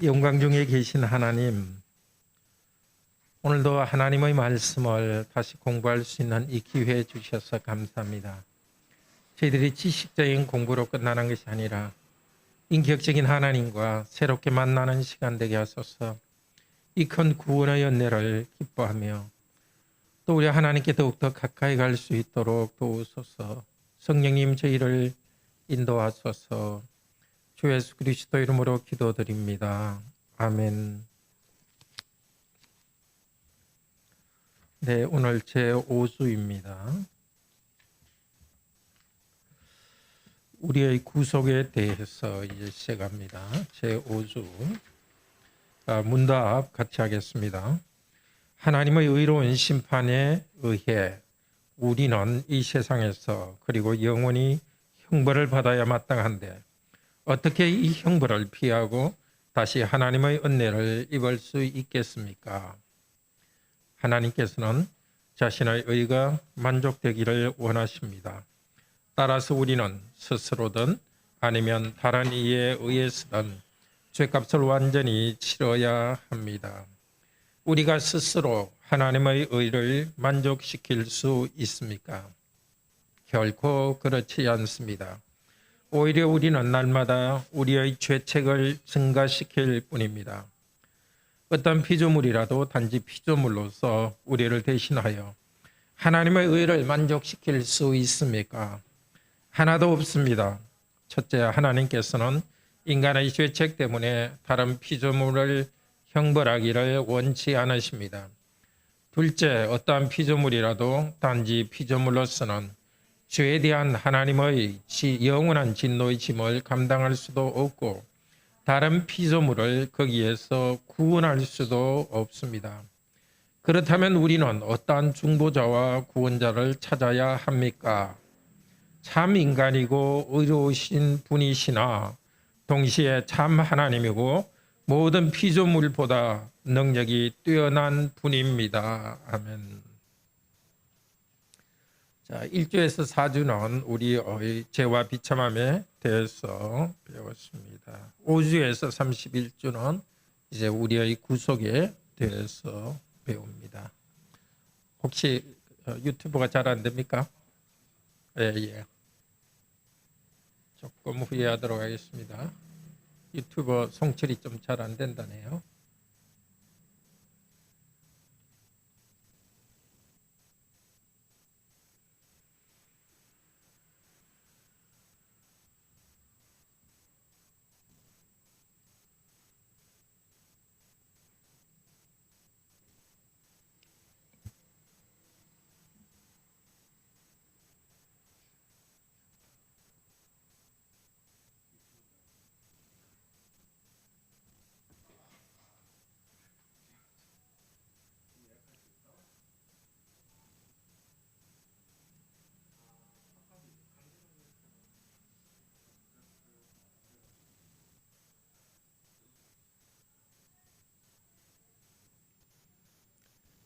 영광 중에 계신 하나님, 오늘도 하나님의 말씀을 다시 공부할 수 있는 이 기회 주셔서 감사합니다. 저희들이 지식적인 공부로 끝나는 것이 아니라 인격적인 하나님과 새롭게 만나는 시간 되게 하소서. 이 큰 구원의 연례를 기뻐하며 또 우리 하나님께 더욱더 가까이 갈 수 있도록 도우소서. 성령님 저희를 인도하소서. 주 예수 그리스도 이름으로 기도드립니다. 아멘. 네, 오늘 제5주입니다. 우리의 구속에 대해서 이제 시작합니다. 제5주. 문답 같이 하겠습니다. 하나님의 의로운 심판에 의해 우리는 이 세상에서 그리고 영원히 형벌을 받아야 마땅한데 어떻게 이 형벌을 피하고 다시 하나님의 은혜를 입을 수 있겠습니까? 하나님께서는 자신의 의가 만족되기를 원하십니다. 따라서 우리는 스스로든 아니면 다른 이에 의해서든 죄값을 완전히 치러야 합니다. 우리가 스스로 하나님의 의를 만족시킬 수 있습니까? 결코 그렇지 않습니다. 오히려 우리는 날마다 우리의 죄책을 증가시킬 뿐입니다. 어떤 피조물이라도 단지 피조물로서 우리를 대신하여 하나님의 의를 만족시킬 수 있습니까? 하나도 없습니다. 첫째, 하나님께서는 인간의 죄책 때문에 다른 피조물을 형벌하기를 원치 않으십니다. 둘째, 어떠한 피조물이라도 단지 피조물로서는 죄에 대한 하나님의 영원한 진노의 짐을 감당할 수도 없고 다른 피조물을 거기에서 구원할 수도 없습니다. 그렇다면 우리는 어떠한 중보자와 구원자를 찾아야 합니까? 참 인간이고 의로우신 분이시나 동시에 참 하나님이고 모든 피조물보다 능력이 뛰어난 분입니다. 아멘. 자, 1주에서 4주는 우리의 죄와 비참함에 대해서 배웠습니다. 5주에서 31주는 이제 우리의 구속에 대해서 배웁니다. 혹시 유튜브가 잘 안 됩니까? 예. 조금 후회하도록 하겠습니다. 유튜버 송출이 좀 잘 안 된다네요.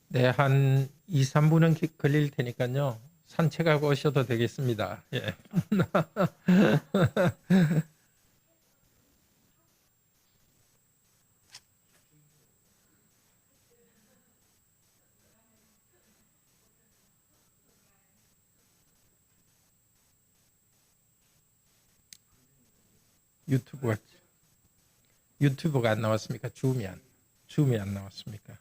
네, 한 2, 3분은 걸릴 테니까요. 산책하고 오셔도 되겠습니다. 예. 유튜브가 안 나왔습니까? 줌이 안 나왔습니까?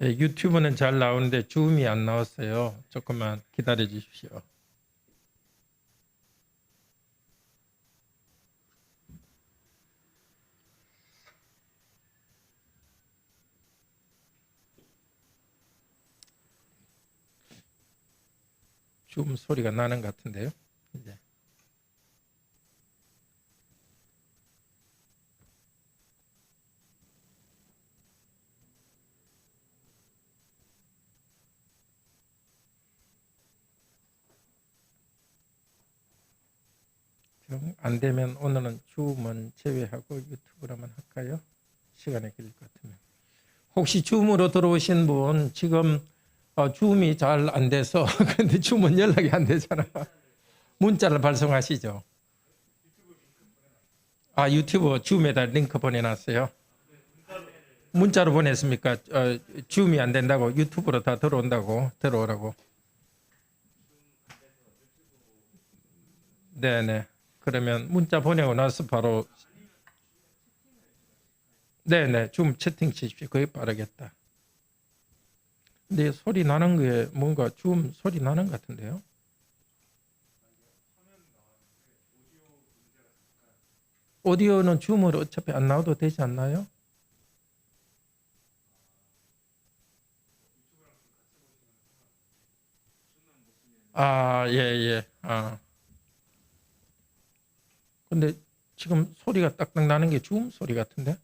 예, 유튜브는 잘 나오는데 줌이 안 나왔어요. 조금만 기다려 주십시오. 줌 소리가 나는 것 같은데요. 이제. 영 안 되면 오늘은 줌은 제외하고 유튜브로만 할까요? 시간이 걸릴 것 같으면. 혹시 줌으로 들어오신 분 지금 줌이 잘 안 돼서 근데 줌은 연락이 안 되잖아. 문자를 발송하시죠. 아, 유튜브 줌에다 링크 보내놨어요. 문자로 보냈습니까? 줌이 안 된다고 유튜브로 다 들어온다고 들어오라고. 네네. 그러면 문자 보내고 나서 바로 네네 줌 채팅 치십시오. 그게 빠르겠다. 근데 소리 나는 게 뭔가 줌 소리 나는 것 같은데요. 오디오는 줌으로 어차피 안 나와도 되지 않나요? 아, 예, 예. 아. 근데 지금 소리가 딱딱 나는 게 줌 소리 같은데?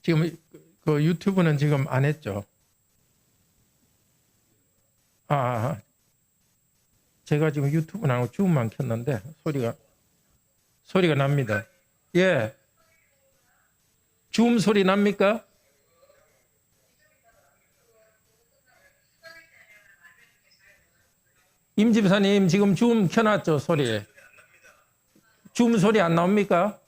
지금 그 유튜브는 지금 안 했죠? 아, 제가 지금 유튜브는 안 하고 줌만 켰는데 소리가 납니다. 예. 줌 소리 납니까? 임 집사님 지금 줌 켜놨죠, 소리. 줌 소리 안 나옵니까?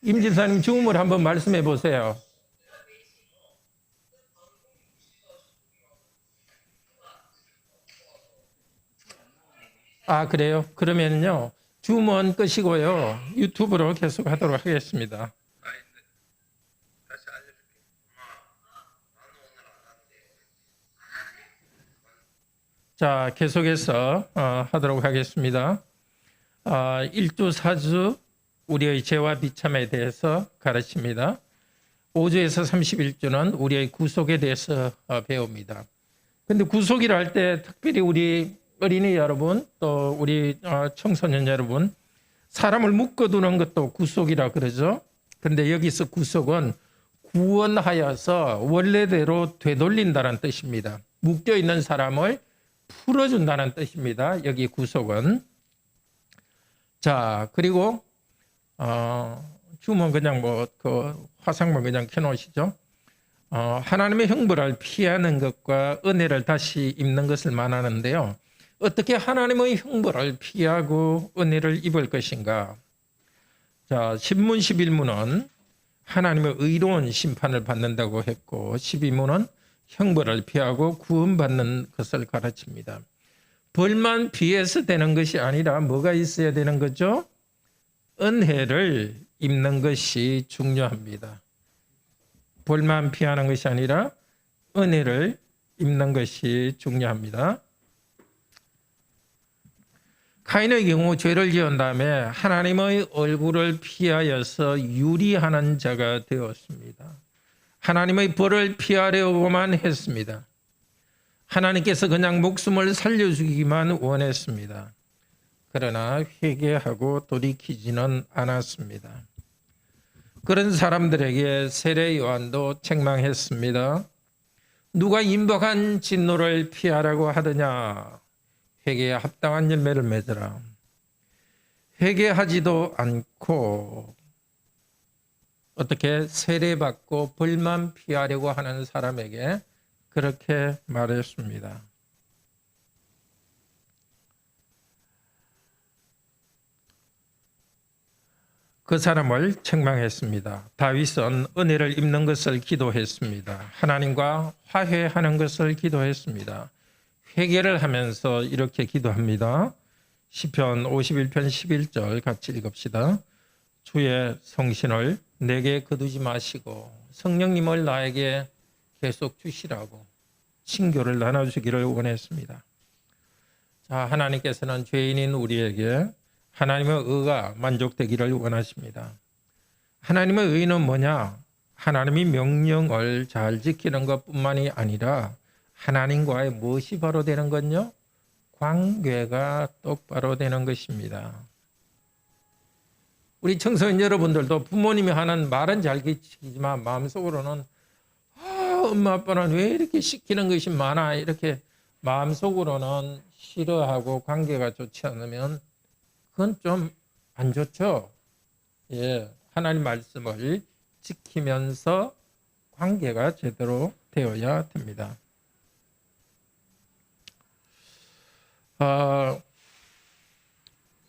임 집사님 줌을 한번 말씀해 보세요. 아, 그래요? 그러면요. 줌은 끄시고요. 유튜브로 계속 하도록 하겠습니다. 자, 계속해서 하도록 하겠습니다. 일주사주 우리의 죄와 비참에 대해서 가르칩니다. 5주에서 31주는 우리의 구속에 대해서 배웁니다. 근데 구속이라 할 때 특별히 우리 어린이 여러분 또 우리 청소년 여러분 사람을 묶어두는 것도 구속이라 그러죠. 근데 여기서 구속은 구원하여서 원래대로 되돌린다는 뜻입니다. 묶여있는 사람을 풀어준다는 뜻입니다. 여기 구속은. 자, 그리고 줌은 그냥 그 화상만 그냥 켜놓으시죠. 하나님의 형벌을 피하는 것과 은혜를 다시 입는 것을 말하는데요. 어떻게 하나님의 형벌을 피하고 은혜를 입을 것인가? 자, 신문 11문은 하나님의 의로운 심판을 받는다고 했고 12문은 형벌을 피하고 구원받는 것을 가르칩니다. 벌만 피해서 되는 것이 아니라 뭐가 있어야 되는 거죠? 은혜를 입는 것이 중요합니다. 벌만 피하는 것이 아니라 은혜를 입는 것이 중요합니다. 카인의 경우 죄를 지은 다음에 하나님의 얼굴을 피하여서 유리하는 자가 되었습니다. 하나님의 벌을 피하려고만 했습니다. 하나님께서 그냥 목숨을 살려주기만 원했습니다. 그러나 회개하고 돌이키지는 않았습니다. 그런 사람들에게 세례 요한도 책망했습니다. 누가 임박한 진노를 피하라고 하더냐? 회개에 합당한 열매를 맺으라. 회개하지도 않고 어떻게 세례받고 벌만 피하려고 하는 사람에게 그렇게 말했습니다. 그 사람을 책망했습니다. 다윗은 은혜를 입는 것을 기도했습니다. 하나님과 화해하는 것을 기도했습니다. 회개를 하면서 이렇게 기도합니다. 시편 51편 11절 같이 읽읍시다. 주의 성신을 내게 거두지 마시고 성령님을 나에게 계속 주시라고 친교를 나눠주기를 원했습니다. 자, 하나님께서는 죄인인 우리에게 하나님의 의가 만족되기를 원하십니다. 하나님의 의는 뭐냐? 하나님이 명령을 잘 지키는 것뿐만이 아니라 하나님과의 무엇이 바로 되는 건요? 관계가 똑바로 되는 것입니다. 우리 청소년 여러분들도 부모님이 하는 말은 잘 지키지만 마음속으로는 엄마 아빠는 왜 이렇게 시키는 것이 많아? 이렇게 마음속으로는 싫어하고 관계가 좋지 않으면 그건 좀 안 좋죠. 예, 하나님 말씀을 지키면서 관계가 제대로 되어야 됩니다.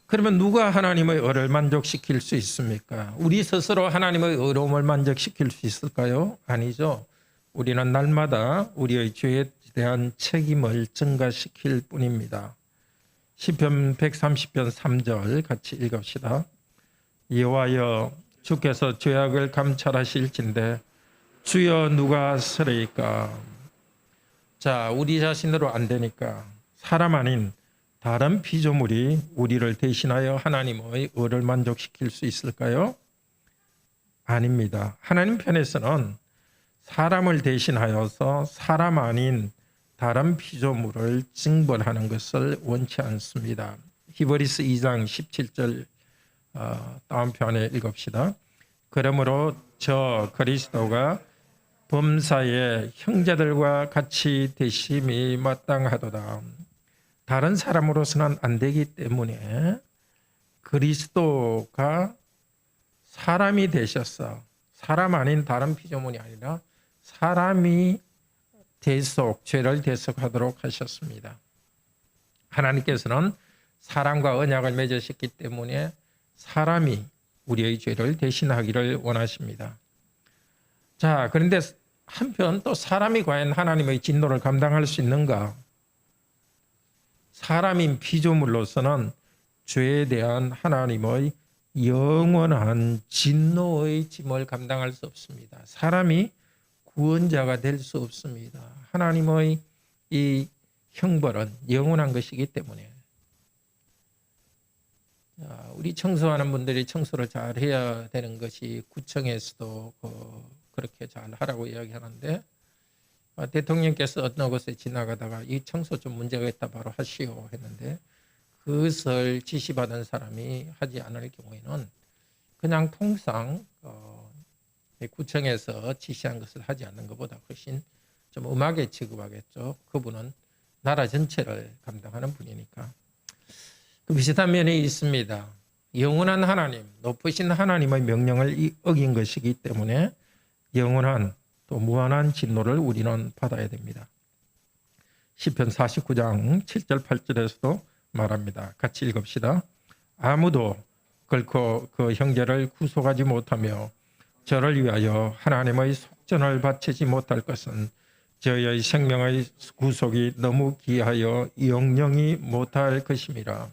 그러면 누가 하나님의 의를 만족시킬 수 있습니까? 우리 스스로 하나님의 의로움을 만족시킬 수 있을까요? 아니죠. 우리는 날마다 우리의 죄에 대한 책임을 증가시킬 뿐입니다. 시편 130편 3절 같이 읽읍시다. 여호와여 주께서 죄악을 감찰하실진대 주여 누가 쓰리까? 자, 우리 자신으로 안 되니까 사람 아닌 다른 피조물이 우리를 대신하여 하나님의 의를 만족시킬 수 있을까요? 아닙니다. 하나님 편에서는 사람을 대신하여서 사람 아닌 다른 피조물을 징벌하는 것을 원치 않습니다. 히브리서 2장 17절 다음 편에 읽읍시다. 그러므로 저 그리스도가 범사의 형제들과 같이 되심이 마땅하도다. 다른 사람으로서는 안 되기 때문에 그리스도가 사람이 되셨어. 사람 아닌 다른 피조물이 아니라 사람이 죄를 대속하도록 하셨습니다. 하나님께서는 사람과 언약을 맺으셨기 때문에 사람이 우리의 죄를 대신하기를 원하십니다. 자, 그런데 한편 또 사람이 과연 하나님의 진노를 감당할 수 있는가? 사람인 피조물로서는 죄에 대한 하나님의 영원한 진노의 짐을 감당할 수 없습니다. 사람이 구원자가 될 수 없습니다. 하나님의 이 형벌은 영원한 것이기 때문에 우리 청소하는 분들이 청소를 잘 해야 되는 것이 구청에서도 그렇게 잘 하라고 이야기하는데 대통령께서 어떤 곳에 지나가다가 이 청소 좀 문제가 있다 바로 하시오 했는데 그것을 지시받은 사람이 하지 않을 경우에는 그냥 통상 구청에서 지시한 것을 하지 않는 것보다 훨씬 좀 음하게 취급하겠죠. 그분은 나라 전체를 감당하는 분이니까. 그 비슷한 면이 있습니다. 영원한 하나님, 높으신 하나님의 명령을 어긴 것이기 때문에 영원한 또 무한한 진노를 우리는 받아야 됩니다. 시편 49장 7절 8절에서도 말합니다. 같이 읽읍시다. 아무도 결코 그 형제를 구속하지 못하며 저를 위하여 하나님의 속전을 바치지 못할 것은 저의 생명의 구속이 너무 귀하여 영영이 못할 것임이라.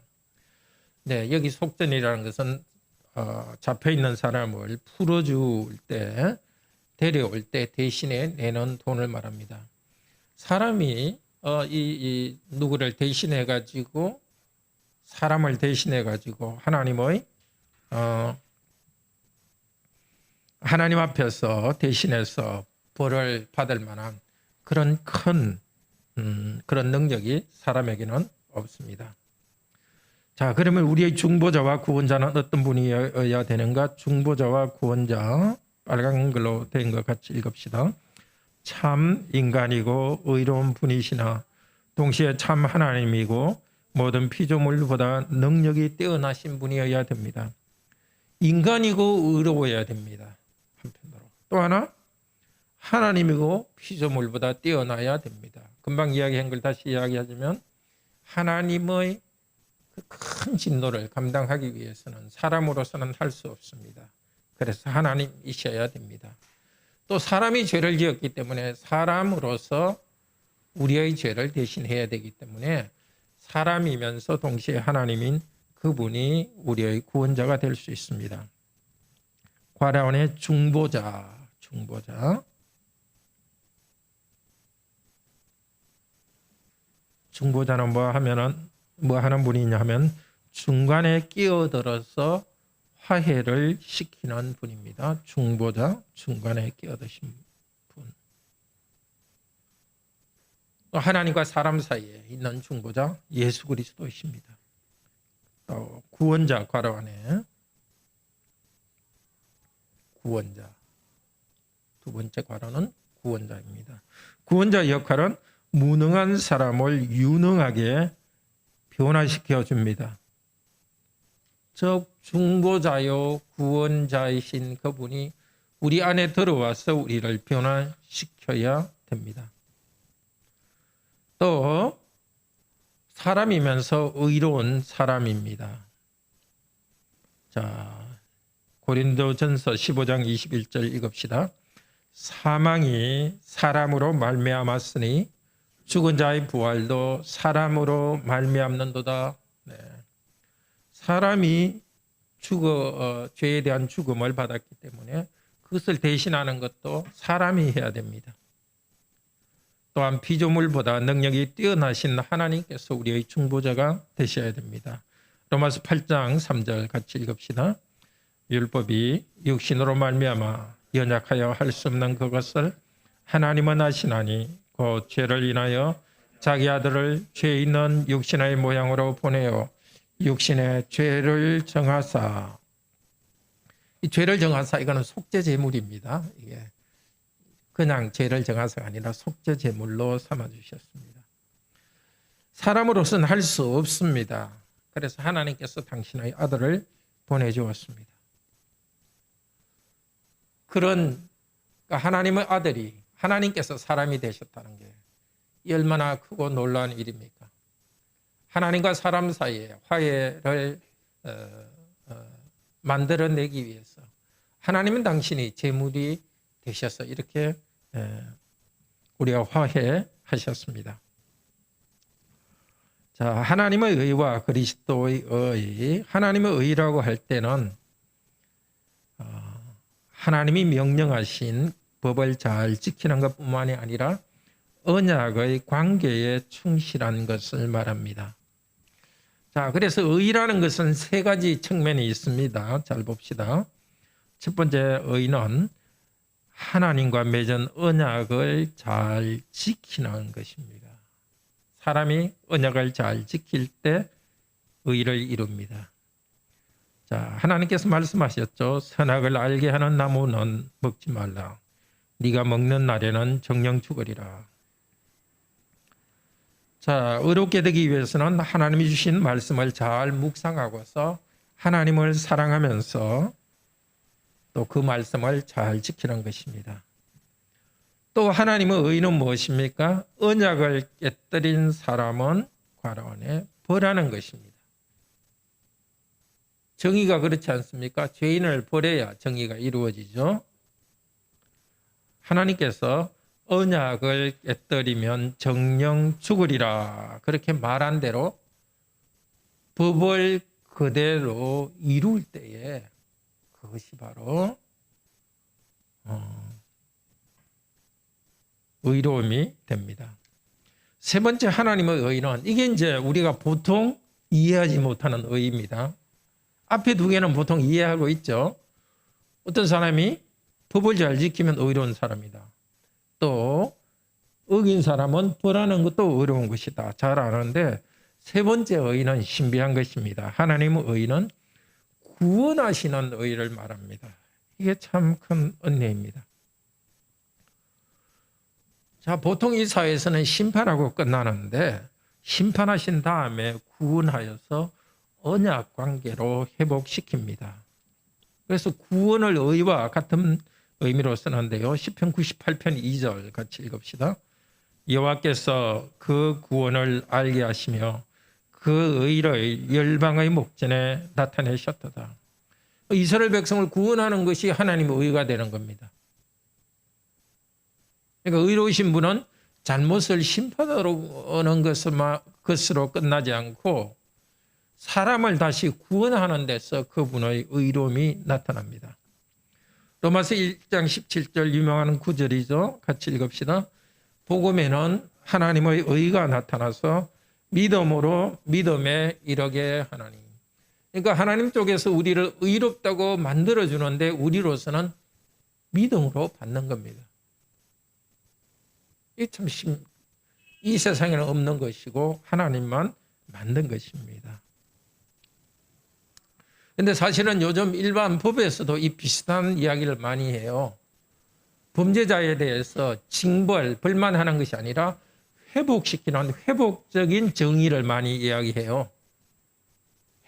네, 여기 속전이라는 것은 잡혀있는 사람을 풀어줄 때 데려올 때 대신에 내는 돈을 말합니다. 사람이 이 누구를 대신해 가지고 사람을 대신해 가지고 하나님 앞에서 대신해서 벌을 받을 만한 그런 큰 그런 능력이 사람에게는 없습니다. 자, 그러면 우리의 중보자와 구원자는 어떤 분이어야 되는가? 중보자와 구원자 빨간 글로 된 것 같이 읽읍시다. 참 인간이고 의로운 분이시나 동시에 참 하나님이고 모든 피조물보다 능력이 뛰어나신 분이어야 됩니다. 인간이고 의로워야 됩니다. 한편으로. 또 하나 하나님이고 피조물보다 뛰어나야 됩니다. 금방 이야기한 걸 다시 이야기하자면 하나님의 그 큰 진노를 감당하기 위해서는 사람으로서는 할 수 없습니다. 그래서 하나님이셔야 됩니다. 또 사람이 죄를 지었기 때문에 사람으로서 우리의 죄를 대신해야 되기 때문에 사람이면서 동시에 하나님인 그분이 우리의 구원자가 될 수 있습니다. 과라원의 중보자는 뭐 하는 분이냐 하면 중간에 끼어들어서 화해를 시키는 분입니다. 중보자, 중간에 끼어드신 분. 또 하나님과 사람 사이에 있는 중보자 예수 그리스도이십니다. 또 구원자 괄호 안에 구원자. 두 번째 괄호는 구원자입니다. 구원자 역할은 무능한 사람을 유능하게 변화시켜 줍니다. 즉 중보자요 구원자이신 그분이 우리 안에 들어와서 우리를 변화시켜야 됩니다. 또 사람이면서 의로운 사람입니다. 자, 고린도전서 15장 21절 읽읍시다. 사망이 사람으로 말미암았으니 죽은 자의 부활도 사람으로 말미암는도다. 네. 사람이 죄에 대한 죽음을 받았기 때문에 그것을 대신하는 것도 사람이 해야 됩니다. 또한 피조물보다 능력이 뛰어나신 하나님께서 우리의 중보자가 되셔야 됩니다. 로마서 8장 3절 같이 읽읍시다. 율법이 육신으로 말미암아 연약하여 할 수 없는 그것을 하나님은 아시나니 곧 죄를 인하여 자기 아들을 죄 있는 육신의 모양으로 보내어 육신의 죄를 정하사, 이 죄를 정하사 이거는 속죄 제물입니다. 이게 그냥 죄를 정하사가 아니라 속죄 제물로 삼아 주셨습니다. 사람으로서는 할 수 없습니다. 그래서 하나님께서 당신의 아들을 보내주었습니다. 그런 하나님의 아들이 하나님께서 사람이 되셨다는 게 얼마나 크고 놀라운 일입니까? 하나님과 사람 사이에 화해를 만들어내기 위해서 하나님은 당신이 제물이 되셔서 이렇게 우리가 화해하셨습니다. 자, 하나님의 의와 그리스도의 의, 하나님의 의라고 할 때는 하나님이 명령하신 법을 잘 지키는 것뿐만이 아니라 언약의 관계에 충실한 것을 말합니다. 자, 그래서 의라는 것은 세 가지 측면이 있습니다. 잘 봅시다. 첫 번째 의는 하나님과 맺은 언약을 잘 지키는 것입니다. 사람이 언약을 잘 지킬 때 의를 이룹니다. 자, 하나님께서 말씀하셨죠. 선악을 알게 하는 나무는 먹지 말라. 네가 먹는 날에는 정령 죽으리라. 자, 의롭게 되기 위해서는 하나님이 주신 말씀을 잘 묵상하고서 하나님을 사랑하면서 또 그 말씀을 잘 지키는 것입니다. 또 하나님의 의는 무엇입니까? 언약을 깨뜨린 사람은 괄호원에 벌하는 것입니다. 정의가 그렇지 않습니까? 죄인을 벌해야 정의가 이루어지죠. 하나님께서 언약을 깨뜨리면 정령 죽으리라 그렇게 말한 대로 법을 그대로 이룰 때에 그것이 바로 의로움이 됩니다. 세 번째 하나님의 의는 이게 이제 우리가 보통 이해하지 못하는 의입니다. 앞에 두 개는 보통 이해하고 있죠. 어떤 사람이 법을 잘 지키면 의로운 사람이다. 또 어긴 사람은 벌하는 것도 의로운 것이다. 잘 아는데 세 번째 의는 신비한 것입니다. 하나님의 의는 구원하시는 의를 말합니다. 이게 참 큰 은혜입니다. 자, 보통 이 사회에서는 심판하고 끝나는데 심판하신 다음에 구원하여서 언약 관계로 회복시킵니다. 그래서 구원을 의와 같은 의미로 쓰는데요. 시편 98편 2절 같이 읽읍시다. 여호와께서 그 구원을 알게 하시며 그 의를 열방의 목전에 나타내셨도다. 이스라엘 백성을 구원하는 것이 하나님의 의가 되는 겁니다. 그러니까 의로우신 분은 잘못을 심판하러 오는 것으로 끝나지 않고 사람을 다시 구원하는 데서 그분의 의로움이 나타납니다. 로마서 1장 17절 유명한 구절이죠. 같이 읽읍시다. 복음에는 하나님의 의가 나타나서 믿음으로 믿음에 이르게 하나니. 그러니까 하나님 쪽에서 우리를 의롭다고 만들어주는데 우리로서는 믿음으로 받는 겁니다. 이 세상에는 없는 것이고 하나님만 만든 것입니다. 그런데 사실은 요즘 일반 법에서도 이 비슷한 이야기를 많이 해요. 범죄자에 대해서 징벌, 벌만하는 것이 아니라 회복시키는 회복적인 정의를 많이 이야기해요.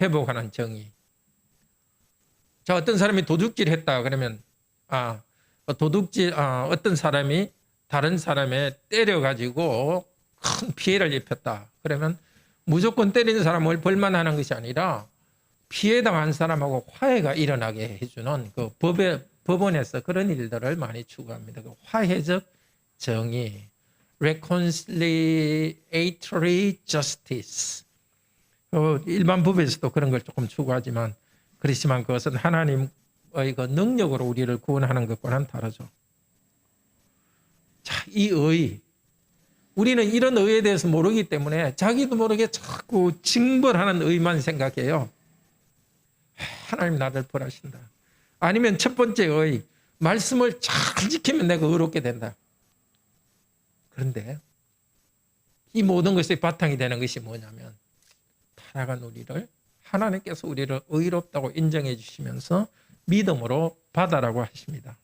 회복하는 정의. 자, 어떤 사람이 도둑질했다 그러면 어떤 사람이 다른 사람에 때려가지고 큰 피해를 입혔다. 그러면 무조건 때린 사람을 벌만하는 것이 아니라 피해당한 사람하고 화해가 일어나게 해주는 그 법원에서 그런 일들을 많이 추구합니다. 그 화해적 정의, reconciliatory justice. 일반 법에서도 그런 걸 조금 추구하지만 그렇지만 그것은 하나님의 그 능력으로 우리를 구원하는 것과는 다르죠. 자, 이 의. 우리는 이런 의에 대해서 모르기 때문에 자기도 모르게 자꾸 징벌하는 의만 생각해요. 하나님 나를 벌하신다. 아니면 첫 번째 의, 말씀을 잘 지키면 내가 의롭게 된다. 그런데 이 모든 것의 바탕이 되는 것이 뭐냐면 타락한 우리를 하나님께서 우리를 의롭다고 인정해 주시면서 믿음으로 받아라고 하십니다.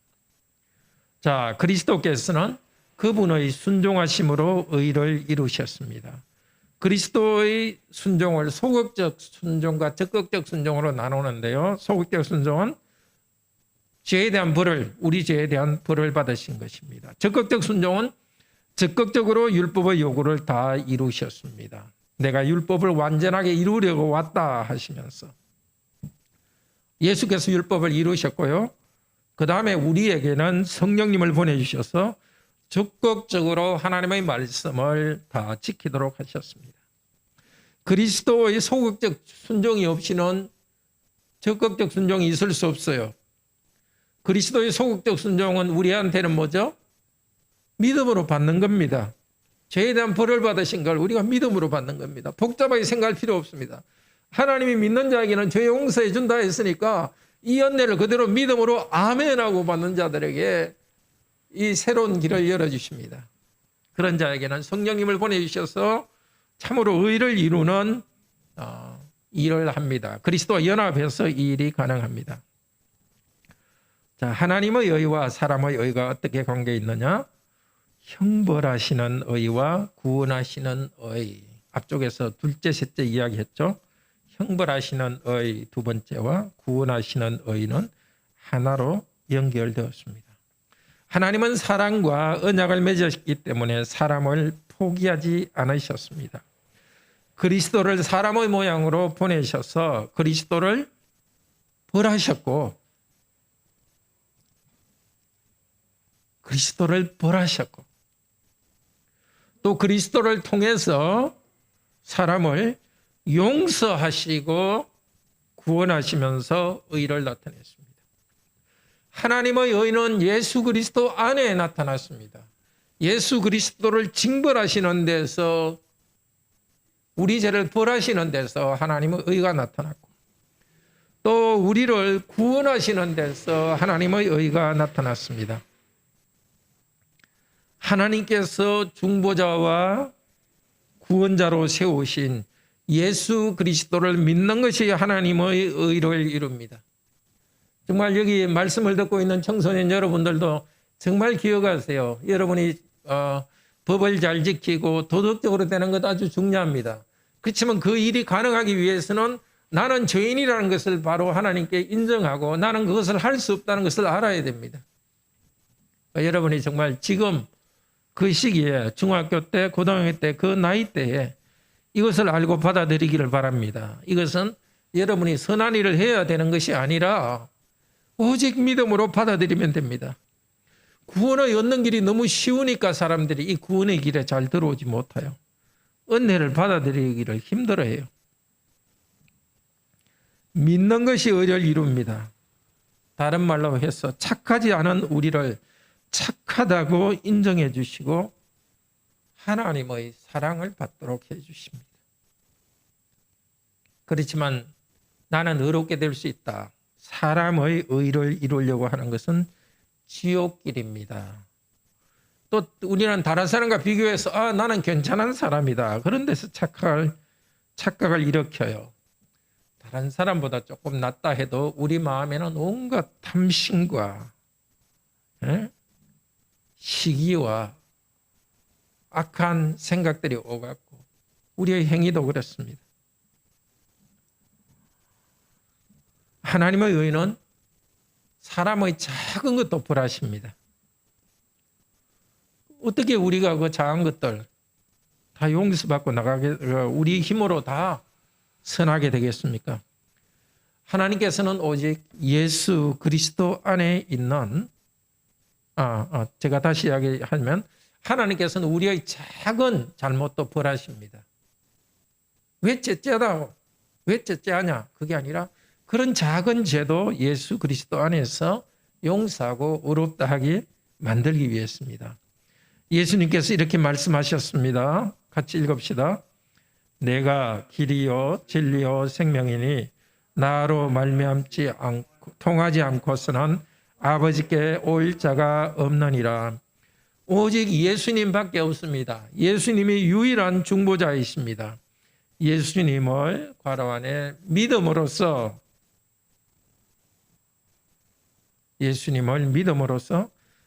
자, 그리스도께서는 그분의 순종하심으로 의를 이루셨습니다. 그리스도의 순종을 소극적 순종과 적극적 순종으로 나누는데요. 소극적 순종은 죄에 대한 벌을, 우리 죄에 대한 벌을 받으신 것입니다. 적극적 순종은 적극적으로 율법의 요구를 다 이루셨습니다. 내가 율법을 완전하게 이루려고 왔다 하시면서 예수께서 율법을 이루셨고요. 그 다음에 우리에게는 성령님을 보내주셔서 적극적으로 하나님의 말씀을 다 지키도록 하셨습니다. 그리스도의 소극적 순종이 없이는 적극적 순종이 있을 수 없어요. 그리스도의 소극적 순종은 우리한테는 뭐죠? 믿음으로 받는 겁니다. 죄에 대한 벌을 받으신 걸 우리가 믿음으로 받는 겁니다. 복잡하게 생각할 필요 없습니다. 하나님이 믿는 자에게는 죄 용서해 준다 했으니까 이 은혜를 그대로 믿음으로 아멘하고 받는 자들에게 이 새로운 길을 열어주십니다. 그런 자에게는 성령님을 보내주셔서 참으로 의를 이루는 일을 합니다. 그리스도와 연합해서 이 일이 가능합니다. 자, 하나님의 의와 사람의 의가 어떻게 관계 있느냐? 형벌하시는 의와 구원하시는 의. 앞쪽에서 둘째, 셋째 이야기했죠. 형벌하시는 의 두 번째와 구원하시는 의는 하나로 연결되었습니다. 하나님은 사랑과 언약을 맺으셨기 때문에 사람을 포기하지 않으셨습니다. 그리스도를 사람의 모양으로 보내셔서 그리스도를 벌하셨고 또 그리스도를 통해서 사람을 용서하시고 구원하시면서 의를 나타냈습니다. 하나님의 의는 예수 그리스도 안에 나타났습니다. 예수 그리스도를 징벌하시는 데서 우리 죄를 벌하시는 데서 하나님의 의가 나타났고 또 우리를 구원하시는 데서 하나님의 의가 나타났습니다. 하나님께서 중보자와 구원자로 세우신 예수 그리스도를 믿는 것이 하나님의 의를 이룹니다. 정말 여기 말씀을 듣고 있는 청소년 여러분들도 정말 기억하세요. 여러분이 법을 잘 지키고 도덕적으로 되는 것 아주 중요합니다. 그렇지만 그 일이 가능하기 위해서는 나는 죄인이라는 것을 바로 하나님께 인정하고 나는 그것을 할 수 없다는 것을 알아야 됩니다. 여러분이 정말 지금 그 시기에 중학교 때, 고등학교 때, 그 나이 때에 이것을 알고 받아들이기를 바랍니다. 이것은 여러분이 선한 일을 해야 되는 것이 아니라 오직 믿음으로 받아들이면 됩니다. 구원을 얻는 길이 너무 쉬우니까 사람들이 이 구원의 길에 잘 들어오지 못해요. 은혜를 받아들이기를 힘들어해요. 믿는 것이 의를 이룹니다. 다른 말로 해서 착하지 않은 우리를 착하다고 인정해 주시고 하나님의 사랑을 받도록 해 주십니다. 그렇지만 나는 의롭게 될 수 있다. 사람의 의를 이루려고 하는 것은 지옥길입니다. 또 우리는 다른 사람과 비교해서 나는 괜찮은 사람이다. 그런 데서 착각을 일으켜요. 다른 사람보다 조금 낫다 해도 우리 마음에는 온갖 탐심과 시기와 악한 생각들이 오갔고 우리의 행위도 그렇습니다. 하나님의 의는 사람의 작은 것도 불하십니다. 어떻게 우리가 그 작은 것들 다 용서받고 나가게 우리 힘으로 다 선하게 되겠습니까? 하나님께서는 오직 예수 그리스도 안에 있는 제가 다시 이야기하면 하나님께서는 우리의 작은 잘못도 벌하십니다. 왜 째째하다고? 왜 째째하냐? 그게 아니라 그런 작은 죄도 예수 그리스도 안에서 용서하고 의롭다 하게 만들기 위해서입니다. 예수님께서 이렇게 말씀하셨습니다. 같이 읽읍시다. 내가 길이요 진리요 생명이니 나로 말미암지 않고 통하지 않고서는 아버지께 올 자가 없느니라. 오직 예수님밖에 없습니다. 예수님이 유일한 중보자이십니다. 예수님을 괄호 안에 믿음으로써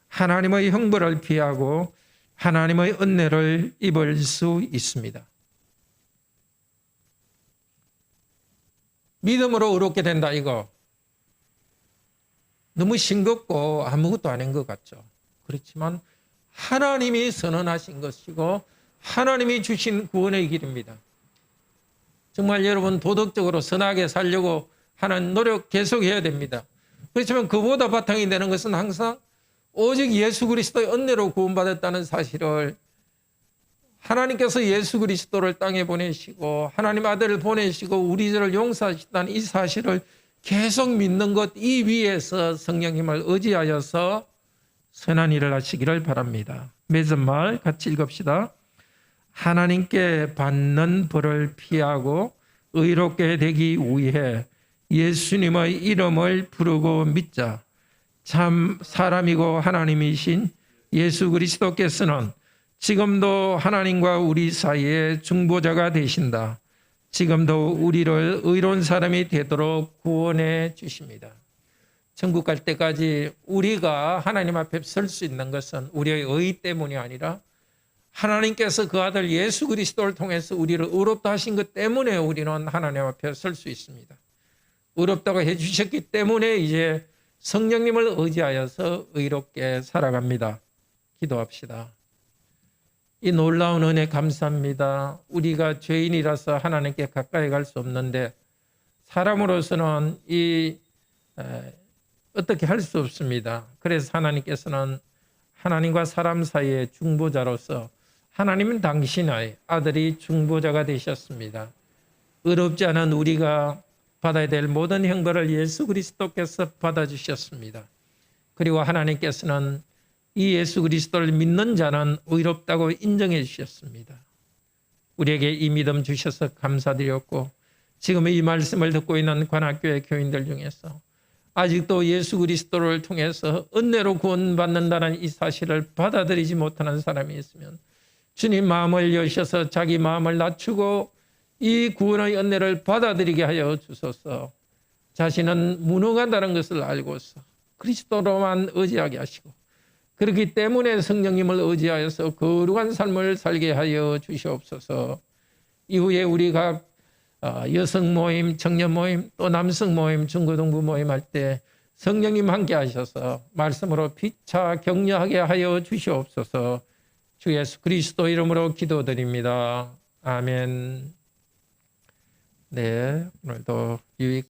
하나님의 형벌을 피하고 하나님의 은혜를 입을 수 있습니다. 믿음으로 의롭게 된다 이거 너무 싱겁고 아무것도 아닌 것 같죠. 그렇지만 하나님이 선언하신 것이고 하나님이 주신 구원의 길입니다. 정말 여러분 도덕적으로 선하게 살려고 하는 노력 계속해야 됩니다. 그렇지만 그보다 바탕이 되는 것은 항상 오직 예수 그리스도의 은혜로 구원받았다는 사실을 하나님께서 예수 그리스도를 땅에 보내시고 하나님 아들을 보내시고 우리 죄를 용서하셨다는 이 사실을 계속 믿는 것 이 위에서 성령님을 의지하여서 선한 일을 하시기를 바랍니다. 맺은말 같이 읽읍시다. 하나님께 받는 벌을 피하고 의롭게 되기 위해 예수님의 이름을 부르고 믿자. 참 사람이고 하나님이신 예수 그리스도께서는 지금도 하나님과 우리 사이에 중보자가 되신다. 지금도 우리를 의로운 사람이 되도록 구원해 주십니다. 천국 갈 때까지 우리가 하나님 앞에 설 수 있는 것은 우리의 의 때문이 아니라 하나님께서 그 아들 예수 그리스도를 통해서 우리를 의롭다 하신 것 때문에 우리는 하나님 앞에 설 수 있습니다. 의롭다고 해주셨기 때문에 이제 성령님을 의지하여서 의롭게 살아갑니다. 기도합시다. 이 놀라운 은혜 감사합니다. 우리가 죄인이라서 하나님께 가까이 갈 수 없는데 사람으로서는 어떻게 할 수 없습니다. 그래서 하나님께서는 하나님과 사람 사이의 중보자로서 하나님은 당신의 아들이 중보자가 되셨습니다. 의롭지 않은 우리가 받아야 될 모든 형벌을 예수 그리스도께서 받아주셨습니다. 그리고 하나님께서는 이 예수 그리스도를 믿는 자는 의롭다고 인정해 주셨습니다. 우리에게 이 믿음 주셔서 감사드렸고 지금 이 말씀을 듣고 있는 관악교회 교인들 중에서 아직도 예수 그리스도를 통해서 은혜로 구원받는다는 이 사실을 받아들이지 못하는 사람이 있으면 주님 마음을 여셔서 자기 마음을 낮추고 이 구원의 은혜를 받아들이게 하여 주소서. 자신은 무능하다는 것을 알고서 그리스도로만 의지하게 하시고 그렇기 때문에 성령님을 의지하여서 거룩한 삶을 살게 하여 주시옵소서. 이후에 우리가 여성 모임, 청년 모임, 또 남성 모임, 중고등부 모임 할 때 성령님 함께 하셔서 말씀으로 피차 격려하게 하여 주시옵소서. 주 예수 그리스도 이름으로 기도드립니다. 아멘. 네, 오늘도 유익